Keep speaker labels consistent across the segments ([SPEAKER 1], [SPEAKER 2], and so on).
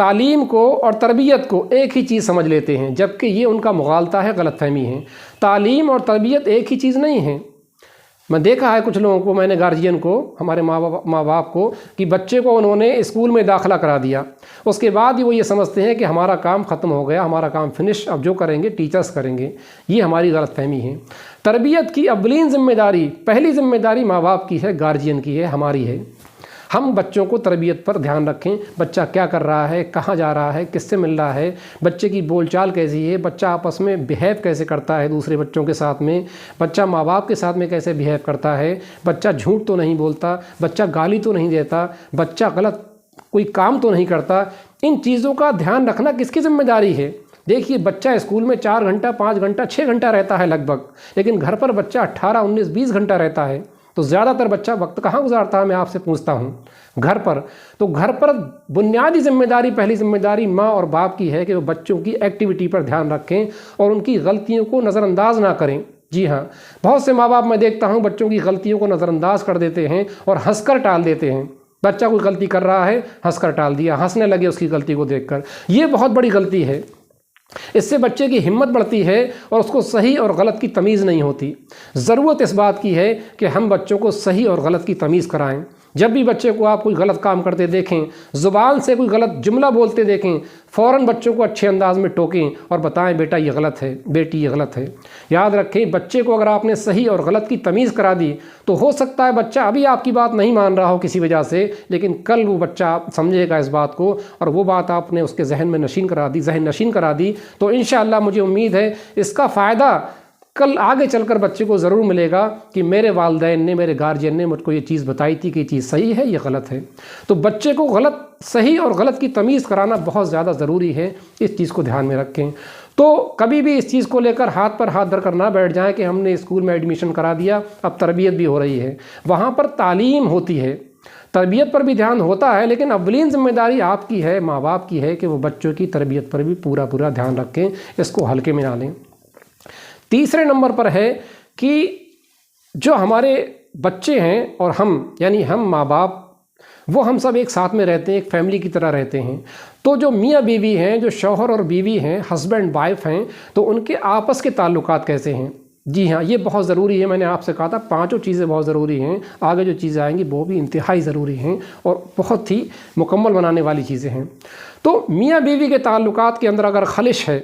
[SPEAKER 1] تعلیم کو اور تربیت کو ایک ہی چیز سمجھ لیتے ہیں، جبکہ یہ ان کا مغالطہ ہے، غلط فہمی ہے۔ تعلیم اور تربیت ایک ہی چیز نہیں ہے۔ میں دیکھا ہے کچھ لوگوں کو، میں نے گارجین کو، ہمارے ماں باپ کو، کہ بچے کو انہوں نے اسکول میں داخلہ کرا دیا، اس کے بعد ہی وہ یہ سمجھتے ہیں کہ ہمارا کام ختم ہو گیا، ہمارا کام فنش، اب جو کریں گے ٹیچرز کریں گے۔ یہ ہماری غلط فہمی ہے۔ تربیت کی اولین ذمہ داری، پہلی ذمہ داری ماں باپ کی ہے، گارجین کی ہے، ہماری ہے۔ ہم بچوں کو تربیت پر دھیان رکھیں، بچہ کیا کر رہا ہے، کہاں جا رہا ہے، کس سے مل رہا ہے، بچے کی بول چال کیسی ہے، بچہ آپس میں بیہیو کیسے کرتا ہے دوسرے بچوں کے ساتھ میں، بچہ ماں باپ کے ساتھ میں کیسے بیہیو کرتا ہے، بچہ جھوٹ تو نہیں بولتا، بچہ گالی تو نہیں دیتا، بچہ غلط کوئی کام تو نہیں کرتا۔ ان چیزوں کا دھیان رکھنا کس کی ذمہ داری ہے؟ دیکھیے بچہ اسکول میں 4 گھنٹہ 5 گھنٹہ 6 گھنٹہ رہتا ہے لگ بھگ، لیکن گھر پر بچہ 18 19 20 گھنٹہ رہتا ہے، تو زیادہ تر بچہ وقت کہاں گزارتا ہے؟ میں آپ سے پوچھتا ہوں گھر پر۔ تو گھر پر بنیادی ذمہ داری، پہلی ذمہ داری ماں اور باپ کی ہے کہ وہ بچوں کی ایکٹیویٹی پر دھیان رکھیں اور ان کی غلطیوں کو نظر انداز نہ کریں۔ جی ہاں، بہت سے ماں باپ میں دیکھتا ہوں بچوں کی غلطیوں کو نظر انداز کر دیتے ہیں اور ہنس کر ٹال دیتے ہیں۔ بچہ کوئی غلطی کر رہا ہے، ہنس کر ٹال دیا، ہنسنے لگے اس کی غلطی کو دیکھ کر۔ یہ بہت بڑی غلطی ہے۔ اس سے بچے کی ہمت بڑھتی ہے اور اس کو صحیح اور غلط کی تمیز نہیں ہوتی۔ ضرورت اس بات کی ہے کہ ہم بچوں کو صحیح اور غلط کی تمیز کرائیں۔ جب بھی بچے کو آپ کوئی غلط کام کرتے دیکھیں، زبان سے کوئی غلط جملہ بولتے دیکھیں، فوراً بچوں کو اچھے انداز میں ٹوکیں اور بتائیں بیٹا یہ غلط ہے، بیٹی یہ غلط ہے۔ یاد رکھیں بچے کو اگر آپ نے صحیح اور غلط کی تمیز کرا دی تو ہو سکتا ہے بچہ ابھی آپ کی بات نہیں مان رہا ہو کسی وجہ سے، لیکن کل وہ بچہ سمجھے گا اس بات کو، اور وہ بات آپ نے اس کے ذہن میں نشین کرا دی، ذہن نشین کرا دی، تو انشاءاللہ مجھے امید ہے اس کا فائدہ کل آگے چل کر بچے کو ضرور ملے گا کہ میرے والدین نے، میرے گارجین نے مجھ کو یہ چیز بتائی تھی کہ یہ چیز صحیح ہے، یہ غلط ہے۔ تو بچے کو صحیح اور غلط کی تمیز کرانا بہت زیادہ ضروری ہے، اس چیز کو دھیان میں رکھیں۔ تو کبھی بھی اس چیز کو لے کر ہاتھ پر ہاتھ دھر کر نہ بیٹھ جائیں کہ ہم نے اسکول میں ایڈمیشن کرا دیا، اب تربیت بھی ہو رہی ہے۔ وہاں پر تعلیم ہوتی ہے، تربیت پر بھی دھیان ہوتا ہے، لیکن اولین ذمہ داری آپ کی ہے، ماں باپ کی ہے کہ وہ بچوں کی تربیت پر بھی پورا دھیان رکھیں، اس کو ہلکے میں نہ لیں۔ تیسرے نمبر پر ہے کہ جو ہمارے بچے ہیں اور ہم، یعنی ہم ماں باپ، وہ ہم سب ایک ساتھ میں رہتے ہیں، ایک فیملی کی طرح رہتے ہیں۔ تو جو میاں بیوی ہیں، جو شوہر اور بیوی ہیں، ہسبینڈ وائف ہیں، تو ان کے آپس کے تعلقات کیسے ہیں؟ جی ہاں، یہ بہت ضروری ہے۔ میں نے آپ سے کہا تھا 5 چیزیں بہت ضروری ہیں، آگے جو چیزیں آئیں گی وہ بھی انتہائی ضروری ہیں اور بہت ہی مکمل بنانے والی چیزیں ہیں۔ تو میاں بیوی کے تعلقات کے اندر اگر خلش ہے،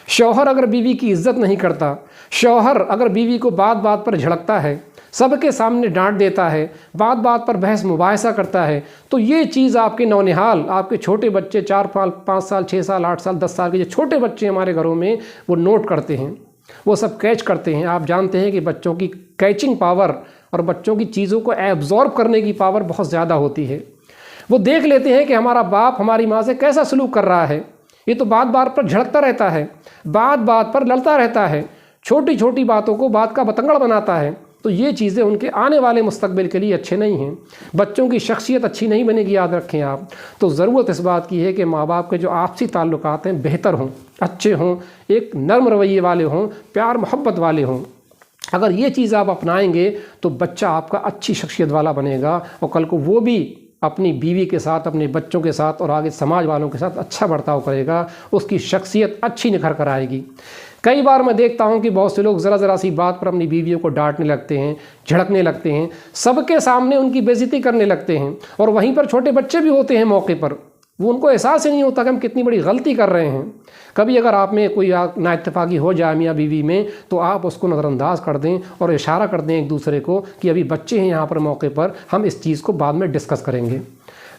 [SPEAKER 1] شوہر اگر بیوی کی عزت نہیں کرتا، شوہر اگر بیوی کو بات بات پر جھڑکتا ہے، سب کے سامنے ڈانٹ دیتا ہے، بات بات پر بحث مباحثہ کرتا ہے، تو یہ چیز آپ کے نونہال، آپ کے چھوٹے بچے 4 سال 5 سال 6 سال 8 سال 10 سال کے جو چھوٹے بچے ہمارے گھروں میں، وہ نوٹ کرتے ہیں، وہ سب کیچ کرتے ہیں۔ آپ جانتے ہیں کہ بچوں کی کیچنگ پاور اور بچوں کی چیزوں کو ایبزارب کرنے کی پاور بہت زیادہ ہوتی ہے۔ وہ دیکھ لیتے ہیں کہ ہمارا باپ ہماری ماں سے کیسا سلوک کر رہا ہے، یہ تو بات بات پر جھڑکتا رہتا ہے، بات بات پر لڑتا رہتا ہے، چھوٹی چھوٹی باتوں کو بات کا بتنگڑ بناتا ہے، تو یہ چیزیں ان کے آنے والے مستقبل کے لیے اچھے نہیں ہیں۔ بچوں کی شخصیت اچھی نہیں بنے گی، یاد رکھیں آپ۔ تو ضرورت اس بات کی ہے کہ ماں باپ کے جو آپسی تعلقات ہیں بہتر ہوں، اچھے ہوں، ایک نرم رویے والے ہوں، پیار محبت والے ہوں۔ اگر یہ چیز آپ اپنائیں گے تو بچہ آپ کا اچھی شخصیت والا بنے گا، اور کل کو وہ بھی اپنی بیوی کے ساتھ، اپنے بچوں کے ساتھ اور آگے سماج والوں کے ساتھ اچھا برتاؤ کرے گا، اس کی شخصیت اچھی نکھر کر آئے گی۔ کئی بار میں دیکھتا ہوں کہ بہت سے لوگ ذرا سی بات پر اپنی بیویوں کو ڈانٹنے لگتے ہیں، جھڑکنے لگتے ہیں، سب کے سامنے ان کی بے عزتی کرنے لگتے ہیں، اور وہیں پر چھوٹے بچے بھی ہوتے ہیں موقع پر، وہ ان کو احساس ہی نہیں ہوتا کہ ہم کتنی بڑی غلطی کر رہے ہیں۔ کبھی اگر آپ میں کوئی نا اتفاقی ہو جائے میاں بیوی میں، تو آپ اس کو نظر انداز کر دیں اور اشارہ کر دیں ایک دوسرے کو کہ ابھی بچے ہیں یہاں پر موقع پر، ہم اس چیز کو بعد میں ڈسکس کریں گے،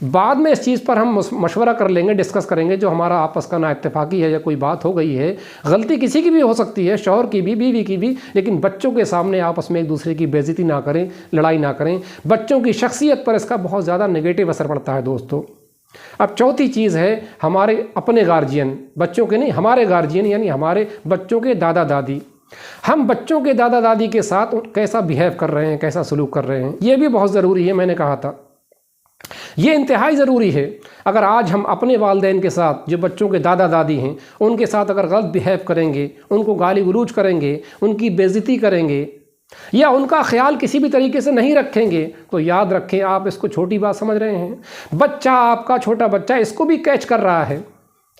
[SPEAKER 1] بعد میں اس چیز پر ہم مشورہ کر لیں گے، ڈسکس کریں گے، جو ہمارا آپس کا نا اتفاقی ہے یا کوئی بات ہو گئی ہے، غلطی کسی کی بھی ہو سکتی ہے، شوہر کی بھی، بیوی کی بھی، لیکن بچوں کے سامنے آپس میں ایک دوسرے کی بے عزتی نہ کریں، لڑائی نہ کریں۔ بچوں کی شخصیت پر اس کا بہت زیادہ نگیٹو اثر پڑتا ہے دوستو۔ اب چوتھی چیز ہے ہمارے اپنے گارجین، بچوں کے نہیں، ہمارے گارجین، یعنی ہمارے بچوں کے دادا دادی۔ ہم بچوں کے دادا دادی کے ساتھ کیسا بیہیو کر رہے ہیں، کیسا سلوک کر رہے ہیں، یہ بھی بہت ضروری ہے۔ میں نے کہا تھا یہ انتہائی ضروری ہے۔ اگر آج ہم اپنے والدین کے ساتھ، جو بچوں کے دادا دادی ہیں، ان کے ساتھ اگر غلط بیہیو کریں گے، ان کو گالی گلوچ کریں گے، ان کی بے عزتی کریں گے، یا ان کا خیال کسی بھی طریقے سے نہیں رکھیں گے تو یاد رکھیں آپ اس کو چھوٹی بات سمجھ رہے ہیں۔ بچہ، آپ کا چھوٹا بچہ اس کو بھی کیچ کر رہا ہے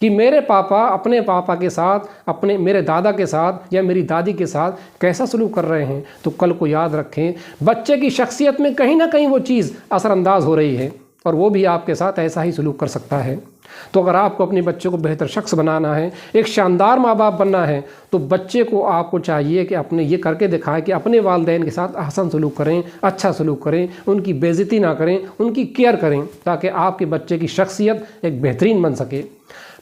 [SPEAKER 1] کہ میرے پاپا اپنے پاپا کے ساتھ، میرے دادا کے ساتھ یا میری دادی کے ساتھ کیسا سلوک کر رہے ہیں، تو کل کو یاد رکھیں بچے کی شخصیت میں کہیں نہ کہیں وہ چیز اثر انداز ہو رہی ہے اور وہ بھی آپ کے ساتھ ایسا ہی سلوک کر سکتا ہے۔ تو اگر آپ کو اپنے بچے کو بہتر شخص بنانا ہے، ایک شاندار ماں باپ بننا ہے، تو بچے کو آپ کو چاہیے کہ اپنے یہ کر کے دکھائیں کہ اپنے والدین کے ساتھ احسن سلوک کریں، اچھا سلوک کریں، ان کی بے عزتی نہ کریں، ان کی کیئر کریں، تاکہ آپ کے بچے کی شخصیت ایک بہترین بن سکے۔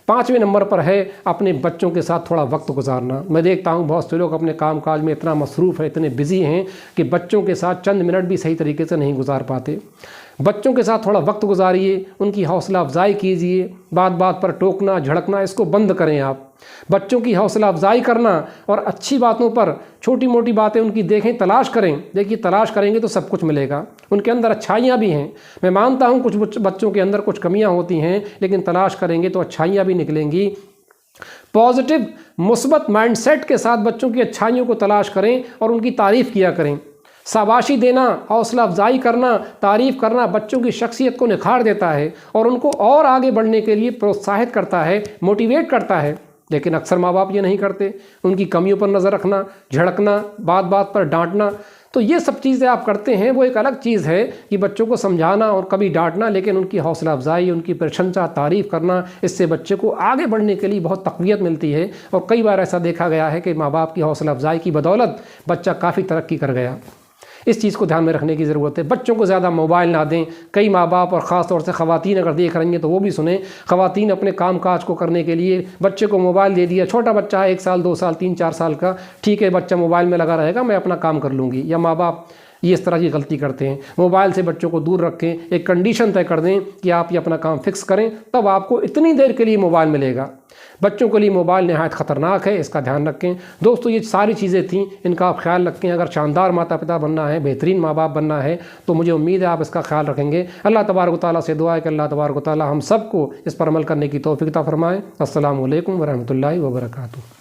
[SPEAKER 1] 5ویں نمبر پر ہے اپنے بچوں کے ساتھ تھوڑا وقت گزارنا۔ میں دیکھتا ہوں بہت سے لوگ اپنے کام کاج میں اتنا مصروف ہیں، اتنے بزی ہیں کہ بچوں کے ساتھ چند منٹ بھی صحیح طریقے سے نہیں گزار پاتے۔ بچوں کے ساتھ تھوڑا وقت گزاریے، ان کی حوصلہ افزائی کیجیے، بات بات پر ٹوکنا جھڑکنا اس کو بند کریں۔ آپ بچوں کی حوصلہ افزائی کرنا اور اچھی باتوں پر چھوٹی موٹی باتیں ان کی دیکھیں، تلاش کریں۔ دیکھیے تلاش کریں گے تو سب کچھ ملے گا۔ ان کے اندر اچھائیاں بھی ہیں، میں مانتا ہوں کچھ بچوں کے اندر کچھ کمیاں ہوتی ہیں، لیکن تلاش کریں گے تو اچھائیاں بھی نکلیں گی۔ پازیٹیو مثبت مائنڈ سیٹ کے ساتھ بچوں کی اچھائیوں کو تلاش کریں اور ان کی تعریف کیا کریں۔ شاباشی دینا، حوصلہ افزائی کرنا، تعریف کرنا بچوں کی شخصیت کو نکھار دیتا ہے اور ان کو اور آگے بڑھنے کے لیے پروتساہت کرتا ہے، موٹیویٹ کرتا ہے۔ لیکن اکثر ماں باپ یہ نہیں کرتے، ان کی کمیوں پر نظر رکھنا، جھڑکنا، بات بات پر ڈانٹنا، تو یہ سب چیزیں آپ کرتے ہیں۔ وہ ایک الگ چیز ہے کہ بچوں کو سمجھانا اور کبھی ڈانٹنا، لیکن ان کی حوصلہ افزائی، ان کی پرشنسا، تعریف کرنا، اس سے بچے کو آگے بڑھنے کے لیے بہت تقویت ملتی ہے۔ اور کئی بار ایسا دیکھا گیا ہے کہ ماں باپ کی حوصلہ افزائی کی بدولت بچہ کافی ترقی کر گیا۔ اس چیز کو دھیان میں رکھنے کی ضرورت ہے۔ بچوں کو زیادہ موبائل نہ دیں۔ کئی ماں باپ اور خاص طور سے خواتین اگر دیکھ رہی ہیں تو وہ بھی سنیں، خواتین اپنے کام کاج کو کرنے کے لیے بچے کو موبائل دے دیا، چھوٹا بچہ ہے 1 سال 2 سال 3 4 سال کا، ٹھیک ہے بچہ موبائل میں لگا رہے گا، میں اپنا کام کر لوں گی۔ یا ماں باپ یہ اس طرح کی غلطی کرتے ہیں، موبائل سے بچوں کو دور رکھیں، ایک کنڈیشن طے کر دیں کہ آپ یہ اپنا کام فکس کریں، تب آپ کو اتنی دیر کے لیے موبائل ملے گا۔ بچوں کے لیے موبائل نہایت خطرناک ہے، اس کا دھیان رکھیں۔ دوستو یہ ساری چیزیں تھیں، ان کا آپ خیال رکھیں۔ اگر شاندار ماتا پتا بننا ہے، بہترین ماں باپ بننا ہے، تو مجھے امید ہے آپ اس کا خیال رکھیں گے۔ اللہ تبارک و تعالیٰ سے دعا ہے کہ اللہ تبارک و تعالیٰ ہم سب کو اس پر عمل کرنے کی توفیق عطا فرمائے۔ السلام علیکم ورحمۃ اللہ وبرکاتہ۔